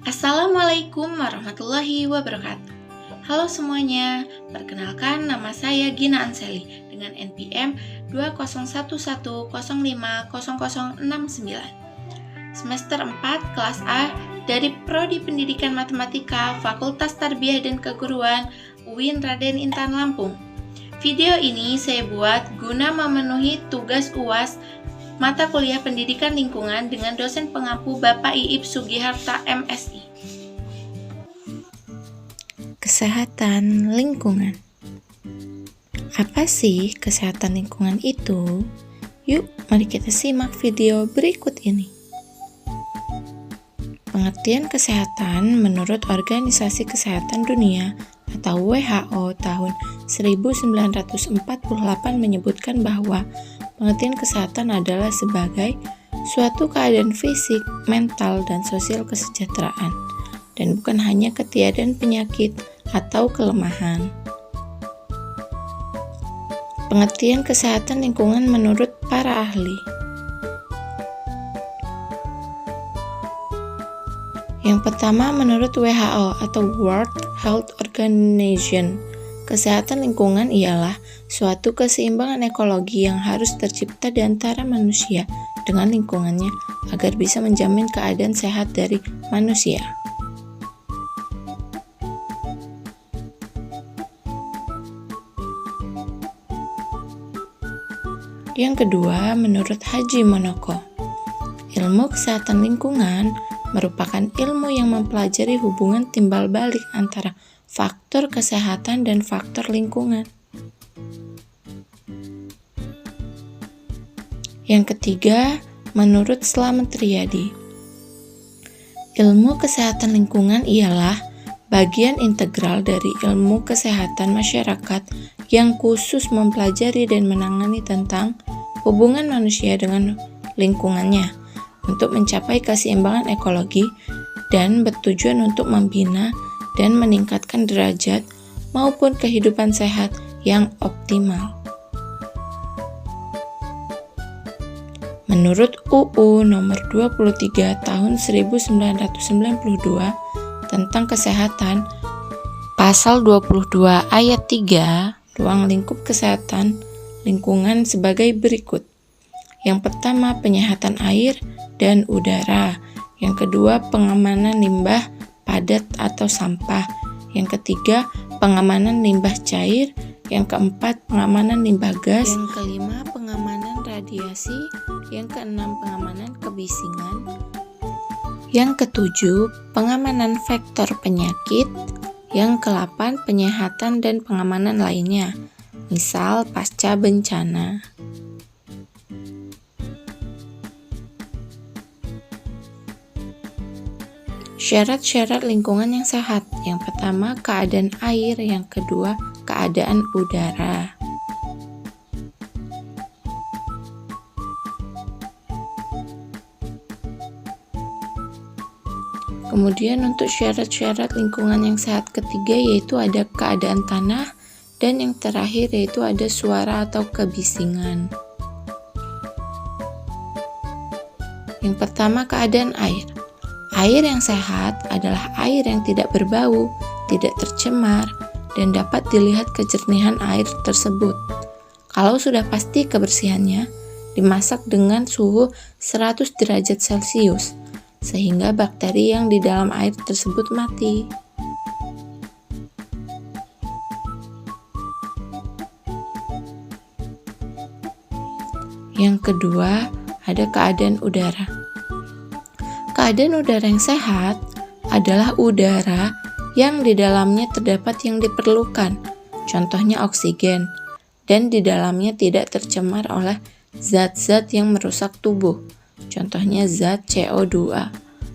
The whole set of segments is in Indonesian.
Assalamualaikum warahmatullahi wabarakatuh. Halo semuanya, perkenalkan nama saya Gina Anseli dengan NPM 2011050069. Semester 4 kelas A dari Prodi Pendidikan Matematika Fakultas Tarbiyah dan Keguruan UIN Raden Intan Lampung. Video ini saya buat guna memenuhi tugas UAS mata kuliah Pendidikan Lingkungan dengan dosen pengampu Bapak Iip Sugiharta MSI. Kesehatan lingkungan. Apa sih kesehatan lingkungan itu? Yuk, mari kita simak video berikut ini. Pengertian kesehatan menurut Organisasi Kesehatan Dunia atau WHO tahun 1948 menyebutkan bahwa pengertian kesehatan adalah sebagai suatu keadaan fisik, mental, dan sosial kesejahteraan, dan bukan hanya ketiadaan penyakit atau kelemahan. Pengertian kesehatan lingkungan menurut para ahli. Yang pertama, menurut WHO atau World Health Organization, kesehatan lingkungan ialah suatu keseimbangan ekologi yang harus tercipta di antara manusia dengan lingkungannya agar bisa menjamin keadaan sehat dari manusia. Yang kedua, menurut Haji Monoko, ilmu kesehatan lingkungan merupakan ilmu yang mempelajari hubungan timbal balik antara faktor kesehatan dan faktor lingkungan. Yang ketiga, menurut Slamet Riyadi, ilmu kesehatan lingkungan ialah bagian integral dari ilmu kesehatan masyarakat yang khusus mempelajari dan menangani tentang hubungan manusia dengan lingkungannya untuk mencapai keseimbangan ekologi dan bertujuan untuk membina dan meningkatkan derajat maupun kehidupan sehat yang optimal. Menurut UU nomor 23 tahun 1992 tentang kesehatan, pasal 22 ayat 3, ruang lingkup kesehatan lingkungan sebagai berikut. Yang pertama, penyehatan air dan udara. Yang kedua, pengamanan limbah padat atau sampah. Yang ketiga, pengamanan limbah cair. Yang keempat, pengamanan limbah gas. Yang kelima, pengamanan radiasi. Yang keenam, pengamanan kebisingan. Yang ketujuh, pengamanan vektor penyakit. Yang kedelapan, penyehatan dan pengamanan lainnya, misal pasca bencana. Syarat-syarat lingkungan yang sehat. Yang pertama, keadaan air. Yang kedua, keadaan udara. Kemudian untuk syarat-syarat lingkungan yang sehat ketiga yaitu ada keadaan tanah, dan yang terakhir yaitu ada suara atau kebisingan. Yang pertama, keadaan air. Air yang sehat adalah air yang tidak berbau, tidak tercemar, dan dapat dilihat kejernihan air tersebut. Kalau sudah pasti kebersihannya, dimasak dengan suhu 100 derajat Celcius, sehingga bakteri yang di dalam air tersebut mati. Yang kedua, ada keadaan udara. Keadaan udara yang sehat adalah udara yang di dalamnya terdapat yang diperlukan, contohnya oksigen, dan di dalamnya tidak tercemar oleh zat-zat yang merusak tubuh, contohnya zat CO2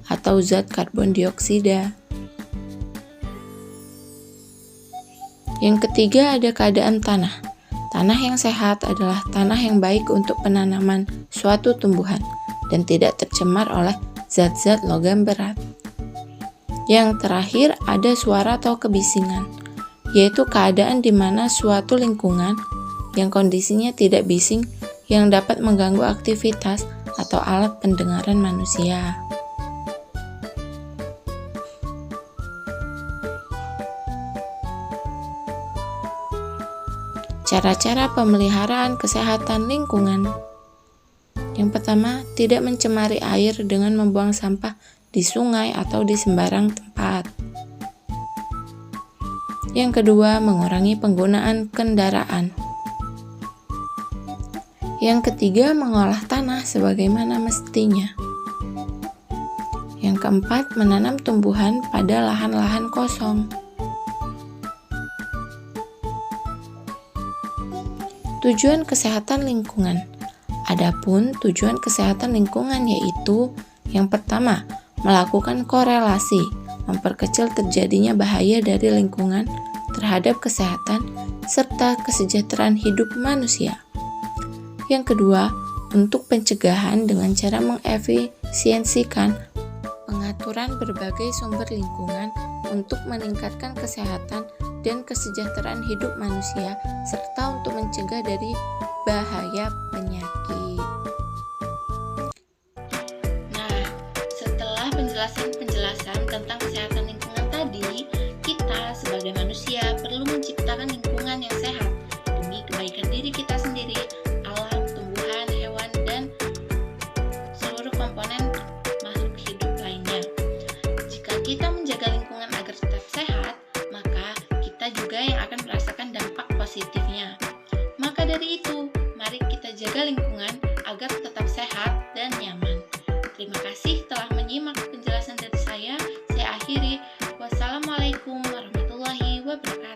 atau zat karbon dioksida. Yang ketiga, ada keadaan tanah. Tanah yang sehat adalah tanah yang baik untuk penanaman suatu tumbuhan dan tidak tercemar oleh zat-zat logam berat. Yang terakhir, ada suara atau kebisingan, yaitu keadaan di mana suatu lingkungan yang kondisinya tidak bising yang dapat mengganggu aktivitas atau alat pendengaran manusia. Cara-cara pemeliharaan kesehatan lingkungan. Yang pertama, tidak mencemari air dengan membuang sampah di sungai atau di sembarang tempat. Yang kedua, mengurangi penggunaan kendaraan. Yang ketiga, mengolah tanah sebagaimana mestinya. Yang keempat, menanam tumbuhan pada lahan-lahan kosong. Tujuan kesehatan lingkungan. Adapun tujuan kesehatan lingkungan yaitu yang pertama, melakukan korelasi, memperkecil terjadinya bahaya dari lingkungan terhadap kesehatan serta kesejahteraan hidup manusia. Yang kedua, untuk pencegahan dengan cara mengefisiensikan pengaturan berbagai sumber lingkungan untuk meningkatkan kesehatan dan kesejahteraan hidup manusia, serta untuk mencegah dari bahaya penyakit. Nah, setelah penjelasan tentang kesehatan lingkungan tadi, kita sebagai manusia perlu menciptakan lingkungan yang sehat demi kebaikan diri kita sendiri, alam, tumbuhan, hewan, dan seluruh komponen makhluk hidup lainnya. Jika kita menjaga lingkungan agar tetap sehat, maka kita juga yang akan merasakan dampak positifnya. Maka dari itu, mari kita jaga lingkungan agar tetap sehat dan nyaman. Terima kasih telah menyimak penjelasan dari saya. Saya akhiri. Wassalamualaikum warahmatullahi wabarakatuh.